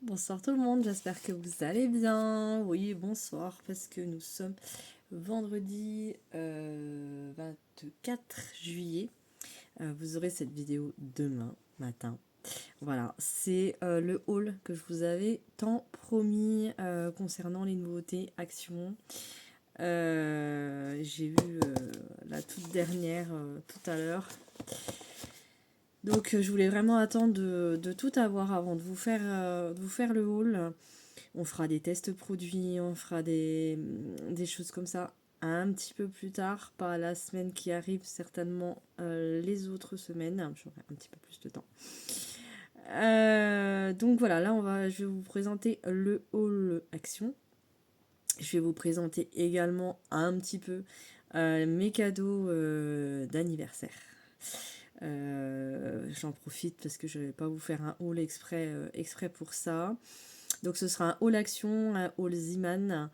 Bonsoir tout le monde, j'espère que vous allez bien. Oui, bonsoir, parce que nous sommes vendredi 24 juillet. Vous aurez cette vidéo demain matin. Voilà, c'est le haul que je vous avais tant promis concernant les nouveautés Action. J'ai vu la toute dernière tout à l'heure. Donc je voulais vraiment attendre de tout avoir avant de vous faire le haul. On fera des tests produits, on fera des choses comme ça un petit peu plus tard, pas la semaine qui arrive, certainement les autres semaines. J'aurai un petit peu plus de temps. Donc voilà, là je vais vous présenter le haul action. Je vais vous présenter également un petit peu mes cadeaux d'anniversaire. J'en profite parce que je ne vais pas vous faire un haul exprès pour ça. Donc ce sera un haul action, un haul Ziman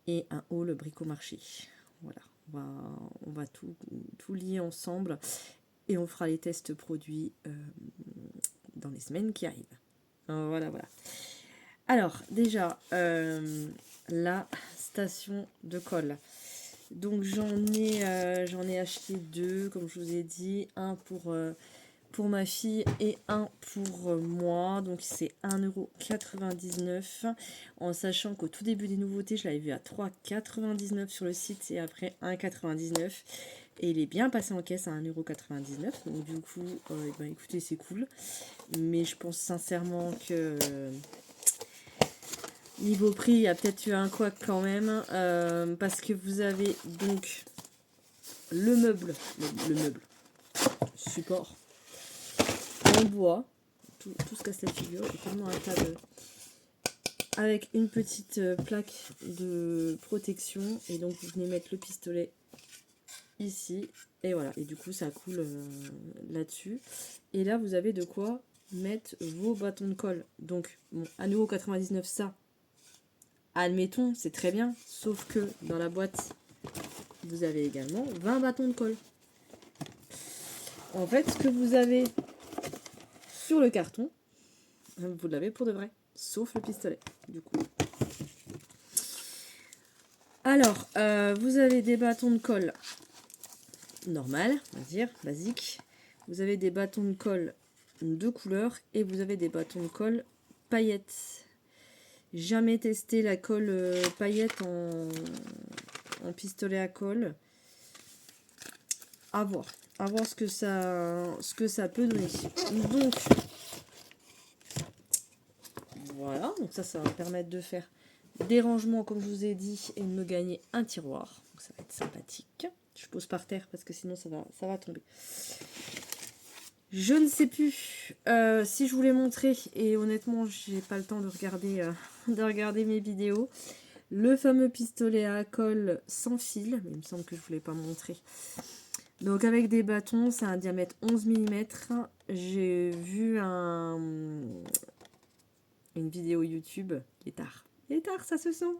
et un haul bricomarché. Voilà, on va tout lier ensemble et on fera les tests produits dans les semaines qui arrivent. Voilà. Alors déjà, la station de colle. Donc j'en ai acheté deux, comme je vous ai dit, un pour ma fille et un pour moi. Donc c'est 1,99 €. En sachant qu'au tout début des nouveautés, je l'avais vu à 3,99 € sur le site et après 1,99 €. Et il est bien passé en caisse à 1,99 €. Donc du coup, ben, écoutez, c'est cool. Mais je pense sincèrement que niveau prix, il y a peut-être eu un couac quand même. Parce que vous avez donc le meuble, support en bois, tout se casse la figure, et tellement un table avec une petite plaque de protection, et donc vous venez mettre le pistolet ici, et voilà, et du coup ça coule là-dessus, et là vous avez de quoi mettre vos bâtons de colle. Donc bon, à nouveau 99, ça admettons, c'est très bien, sauf que dans la boîte vous avez également 20 bâtons de colle. En fait, ce que vous avez sur le carton, vous l'avez pour de vrai, sauf le pistolet, du coup. Alors, vous avez des bâtons de colle normal, on va dire, basique. Vous avez des bâtons de colle de couleur et vous avez des bâtons de colle paillettes. Jamais testé la colle paillette en pistolet à colle. À voir ce que ça peut donner. Donc, voilà, donc ça va me permettre de faire des rangements comme je vous ai dit et de me gagner un tiroir. Donc ça va être sympathique. Je pose par terre parce que sinon ça va tomber. Je ne sais plus si je vous l'ai montré et honnêtement j'ai pas le temps de regarder mes vidéos. Le fameux pistolet à colle sans fil, mais il me semble que je ne vous l'ai pas montré. Donc avec des bâtons, c'est un diamètre 11 mm. J'ai vu une vidéo YouTube. Il est tard, ça se sent.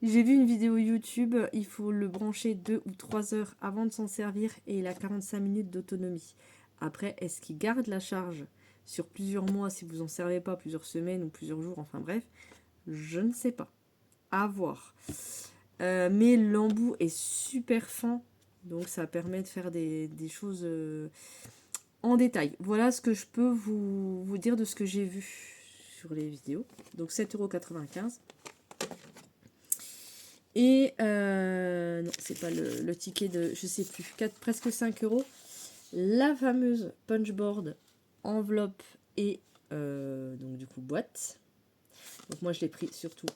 J'ai vu une vidéo YouTube, il faut le brancher 2 ou 3 heures avant de s'en servir et il a 45 minutes d'autonomie. Après, est-ce qu'il garde la charge sur plusieurs mois si vous n'en servez pas, plusieurs semaines ou plusieurs jours, enfin bref, je ne sais pas. À voir. Mais l'embout est super fin, donc ça permet de faire des choses en détail. Voilà ce que je peux vous dire de ce que j'ai vu sur les vidéos. Donc 7,95 €. Et non, c'est pas le ticket de, je sais plus, presque 5 €. La fameuse punchboard, enveloppe et donc du coup boîte. Donc moi je l'ai pris surtout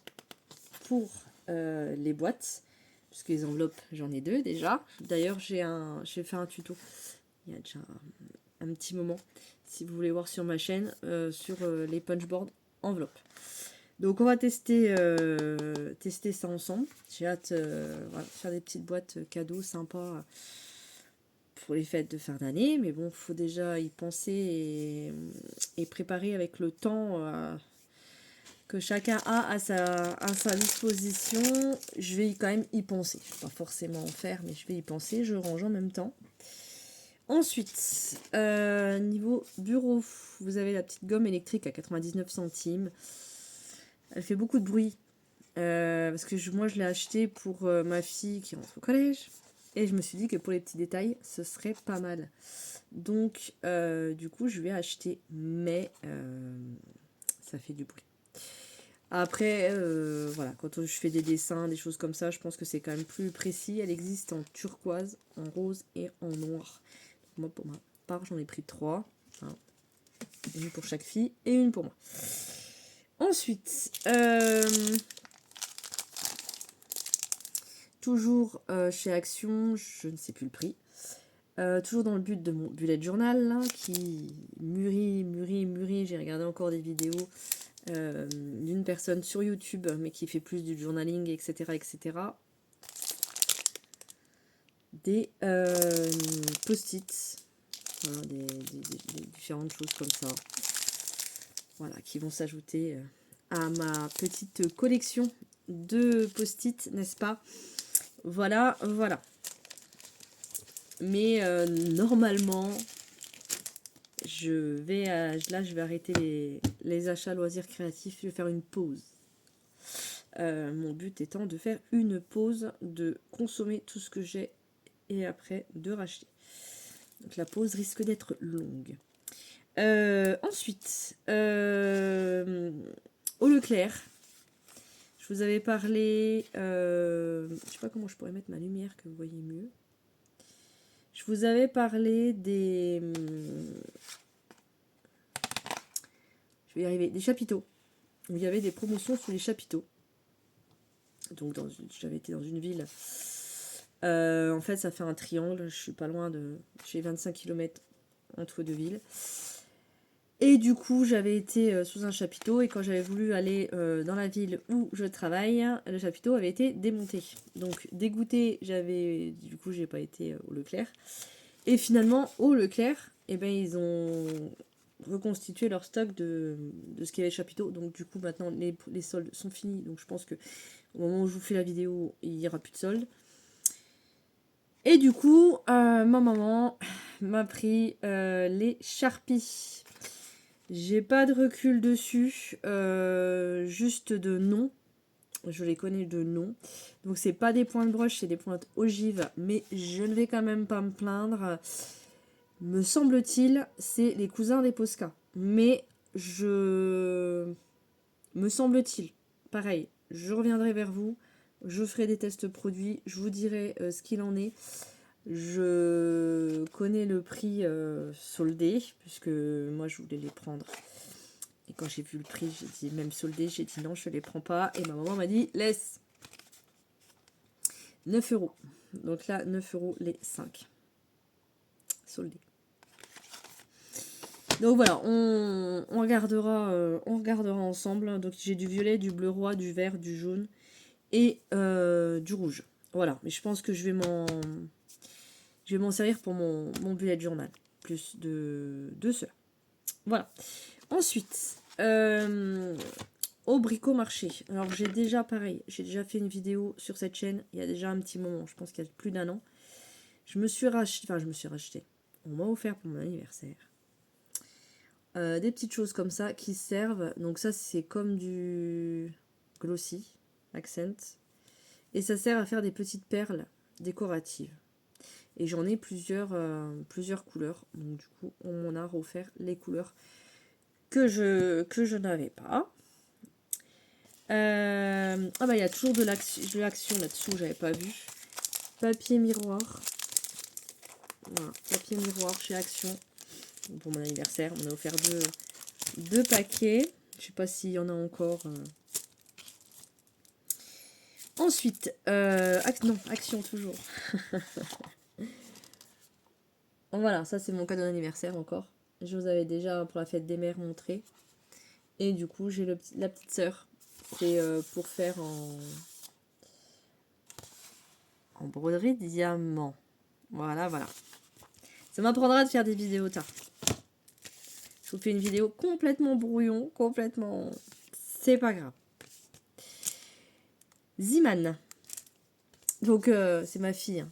pour les boîtes, puisque les enveloppes j'en ai deux déjà. D'ailleurs j'ai fait un tuto il y a déjà un petit moment, si vous voulez voir sur ma chaîne, sur les punchboards enveloppes. Donc on va tester ça ensemble. J'ai hâte voilà, de faire des petites boîtes cadeaux sympas pour les fêtes de fin d'année. Mais bon, il faut déjà y penser et préparer avec le temps que chacun a à sa disposition. Je vais quand même y penser. Je ne vais pas forcément en faire, mais je vais y penser. Je range en même temps. Ensuite, niveau bureau, vous avez la petite gomme électrique à 99 centimes. Elle fait beaucoup de bruit. Parce que moi, je l'ai acheté pour ma fille qui rentre au collège. Et je me suis dit que pour les petits détails, ce serait pas mal. Donc, du coup, je vais acheter. Mais ça fait du bruit. Après, voilà, quand je fais des dessins, des choses comme ça, je pense que c'est quand même plus précis. Elle existe en turquoise, en rose et en noir. Moi, pour ma part, j'en ai pris 3. Hein. Une pour chaque fille et une pour moi. Ensuite, toujours chez Action, je ne sais plus le prix. Toujours dans le but de mon bullet journal, là, qui mûrit. J'ai regardé encore des vidéos d'une personne sur YouTube, mais qui fait plus du journaling, etc. Des post-it. Voilà, des différentes choses comme ça. Voilà, qui vont s'ajouter à ma petite collection de post-it, n'est-ce pas? Voilà. Mais normalement, je vais arrêter les achats loisirs créatifs. Je vais faire une pause. Mon but étant de faire une pause, de consommer tout ce que j'ai et après de racheter. Donc la pause risque d'être longue. Ensuite, au Leclerc, je vous avais parlé, je sais pas comment je pourrais mettre ma lumière que vous voyez mieux. Je vous avais parlé des, je vais y arriver, des chapiteaux. Il y avait des promotions sur les chapiteaux. Donc j'avais été dans une ville. En fait, ça fait un triangle. Je suis pas loin de, j'ai 25 km entre deux villes. Et du coup, j'avais été sous un chapiteau et quand j'avais voulu aller dans la ville où je travaille, le chapiteau avait été démonté. Donc dégoûtée, du coup, j'ai pas été au Leclerc. Et finalement, au Leclerc, eh ben, ils ont reconstitué leur stock de ce qu'il y avait chapiteau. Donc du coup, maintenant, les soldes sont finis. Donc je pense que au moment où je vous fais la vidéo, il n'y aura plus de soldes. Et du coup, ma maman m'a pris les Sharpies. J'ai pas de recul dessus, juste de nom. Je les connais de nom. Donc c'est pas des pointes broche, c'est des pointes ogives, mais je ne vais quand même pas me plaindre. Me semble-t-il, c'est les cousins des Posca. Mais me semble-t-il, pareil, je reviendrai vers vous, je ferai des tests produits, je vous dirai ce qu'il en est. Je connais le prix soldé, puisque moi je voulais les prendre. Et quand j'ai vu le prix, j'ai dit, même soldé, j'ai dit non, je ne les prends pas. Et ma maman m'a dit, laisse. 9 €. Donc là, 9 € les 5. Soldés. Donc voilà, on regardera ensemble. Donc j'ai du violet, du bleu roi, du vert, du jaune et du rouge. Voilà, mais je pense que je vais m'en servir pour mon bullet journal. Plus de cela. Voilà. Ensuite, au bricomarché. Alors j'ai déjà fait une vidéo sur cette chaîne il y a déjà un petit moment, je pense qu'il y a plus d'1 an. Je me suis racheté. On m'a offert pour mon anniversaire des petites choses comme ça qui servent. Donc ça c'est comme du glossy accent et ça sert à faire des petites perles décoratives. Et j'en ai plusieurs couleurs. Donc du coup on m'en a offert les couleurs que je n'avais pas. Ah bah il y a toujours de l'action là-dessous, j'avais pas vu. Papier miroir. Voilà, papier miroir chez Action. Pour mon anniversaire, on a offert deux paquets. Je sais pas s'il y en a encore. Ensuite, non, Action toujours. Voilà, ça c'est mon cadeau d'anniversaire encore. Je vous avais déjà pour la fête des mères montré. Et du coup, j'ai la petite sœur. C'est pour faire en broderie diamant. Voilà. Ça m'apprendra de faire des vidéos tard. Je vous fais une vidéo complètement brouillon, complètement... C'est pas grave. Ziman. Donc, c'est ma fille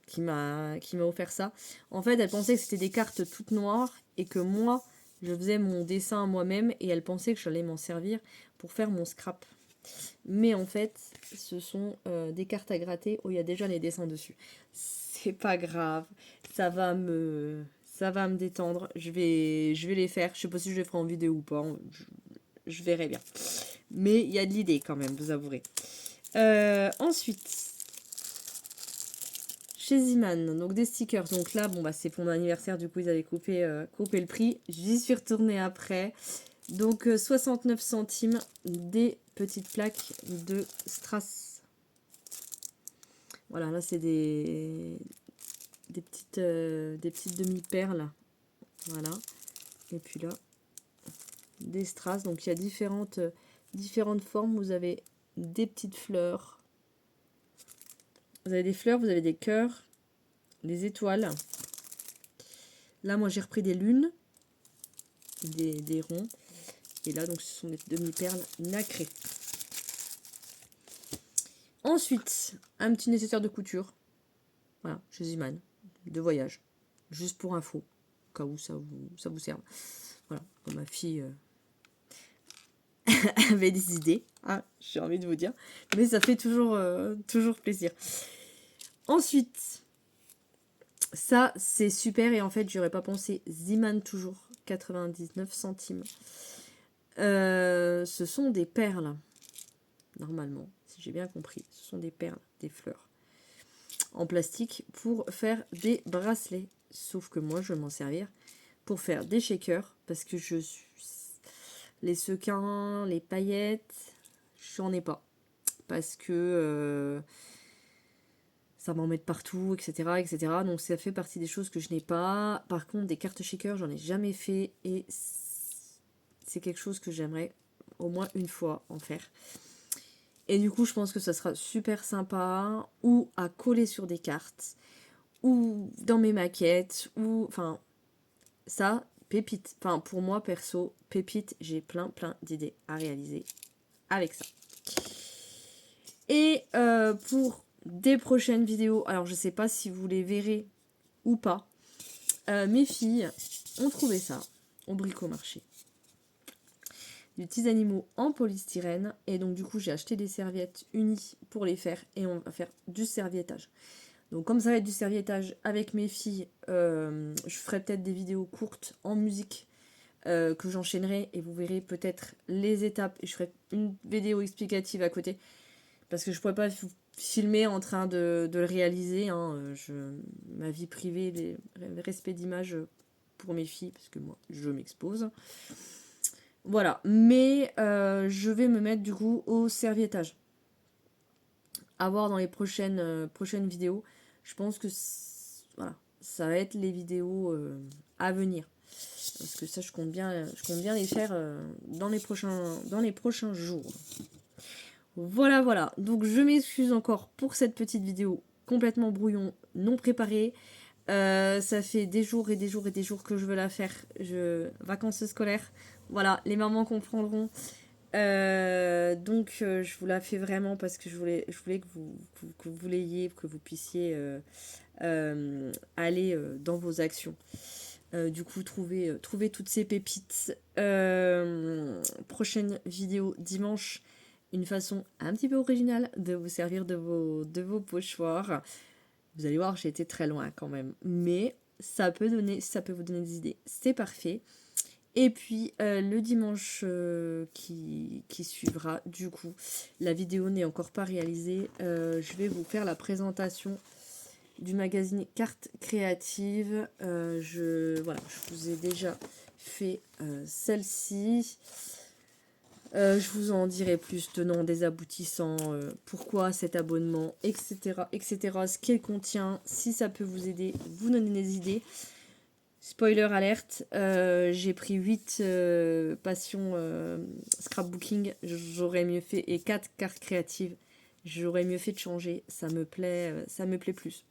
qui m'a offert ça. En fait, elle pensait que c'était des cartes toutes noires et que moi, je faisais mon dessin moi-même et elle pensait que j'allais m'en servir pour faire mon scrap. Mais en fait, ce sont des cartes à gratter où il y a déjà les dessins dessus. C'est pas grave, ça va me détendre. Je vais les faire. Je sais pas si je les ferai en vidéo ou pas. Je verrai bien. Mais il y a de l'idée quand même, vous avouerez. Ensuite, chez Ziman, donc des stickers. Donc là, bon bah c'est pour mon anniversaire, du coup ils avaient coupé le prix. J'y suis retournée après. Donc 69 centimes des petites plaques de strass. Voilà, là c'est des petites demi-perles. Voilà. Et puis là, des strass. Donc il y a différentes formes. Vous avez des petites fleurs. Vous avez des fleurs, vous avez des cœurs, des étoiles. Là, moi j'ai repris des lunes, des ronds. Et là, donc, ce sont des demi-perles nacrées. Ensuite, un petit nécessaire de couture. Voilà, chez Ziman, de voyage. Juste pour info, au cas où ça vous serve. Voilà, comme ma fille avait des idées, hein, j'ai envie de vous dire. Mais ça fait toujours plaisir. Ensuite, ça, c'est super. Et en fait, j'aurais pas pensé. Ziman, toujours, 99 centimes. Ce sont des perles. Normalement, si j'ai bien compris, ce sont des perles, des fleurs en plastique pour faire des bracelets. Sauf que moi, je vais m'en servir pour faire des shakers parce que les sequins, les paillettes, j'en ai pas. Parce que ça m'emmène partout, etc., etc. Donc ça fait partie des choses que je n'ai pas. Par contre, des cartes shakers, j'en ai jamais fait et c'est quelque chose que j'aimerais au moins une fois en faire. Et du coup, je pense que ça sera super sympa, ou à coller sur des cartes, ou dans mes maquettes, ou... Enfin, ça, pépite. Enfin, pour moi, perso, pépite, j'ai plein d'idées à réaliser avec ça. Et pour des prochaines vidéos, alors je sais pas si vous les verrez ou pas, mes filles ont trouvé ça au bricomarché. Des petits animaux en polystyrène. Et donc du coup j'ai acheté des serviettes unies pour les faire. Et on va faire du serviettage. Donc comme ça va être du serviettage avec mes filles, je ferai peut-être des vidéos courtes en musique que j'enchaînerai. Et vous verrez peut-être les étapes. Et je ferai une vidéo explicative à côté. Parce que je ne pourrais pas vous filmer en train de le réaliser. Hein. Ma vie privée, le respect d'image pour mes filles. Parce que moi je m'expose. Voilà, mais je vais me mettre du coup au serviettage. À voir dans les prochaines vidéos. Je pense que voilà, ça va être les vidéos à venir. Parce que ça, je compte bien les faire dans les prochains jours. Voilà. Donc je m'excuse encore pour cette petite vidéo complètement brouillon, non préparée. Ça fait des jours et des jours que je veux la faire. Vacances scolaires. Voilà, les mamans comprendront. Donc je vous la fais vraiment parce que je voulais que vous l'ayez, que vous puissiez aller dans vos actions. Du coup, trouver toutes ces pépites. Prochaine vidéo dimanche. Une façon un petit peu originale de vous servir de vos pochoirs. Vous allez voir, j'ai été très loin quand même. Mais ça peut vous donner des idées. C'est parfait. Et puis le dimanche qui suivra, du coup, la vidéo n'est encore pas réalisée. Je vais vous faire la présentation du magazine Cartes Créatives. Je vous ai déjà fait celle-ci. Je vous en dirai plus, tenant des aboutissants, pourquoi cet abonnement, etc., ce qu'elle contient, si ça peut vous aider, vous donner des idées. Spoiler alerte, j'ai pris 8 passions scrapbooking, j'aurais mieux fait, et 4 cartes créatives, j'aurais mieux fait de changer, ça me plaît plus.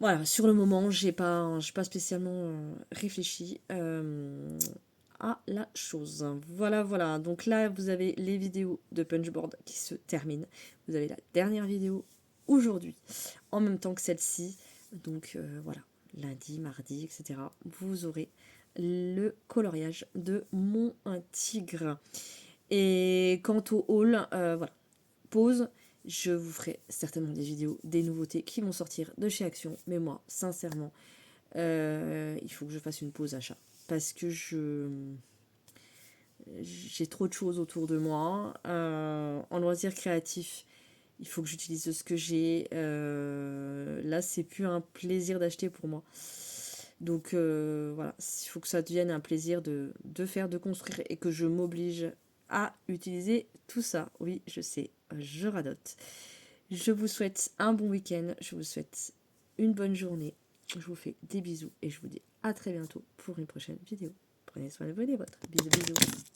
Voilà, sur le moment, j'ai pas spécialement réfléchi à la chose. Voilà. Donc là, vous avez les vidéos de Punchboard qui se terminent. Vous avez la dernière vidéo aujourd'hui, en même temps que celle-ci. Donc voilà, lundi, mardi, etc. Vous aurez le coloriage de mon tigre. Et quant au haul, voilà, pause. Je vous ferai certainement des vidéos, des nouveautés qui vont sortir de chez Action. Mais moi, sincèrement, il faut que je fasse une pause achat. Parce que j'ai trop de choses autour de moi. En loisirs créatifs, il faut que j'utilise ce que j'ai. Là, c'est plus un plaisir d'acheter pour moi. Donc voilà, il faut que ça devienne un plaisir de faire, de construire et que je m'oblige à utiliser tout ça. Oui, je sais, je radote. Je vous souhaite un bon week-end, je vous souhaite une bonne journée. Je vous fais des bisous et je vous dis à très bientôt pour une prochaine vidéo. Prenez soin de vous et des vôtres. Bisous, bisous.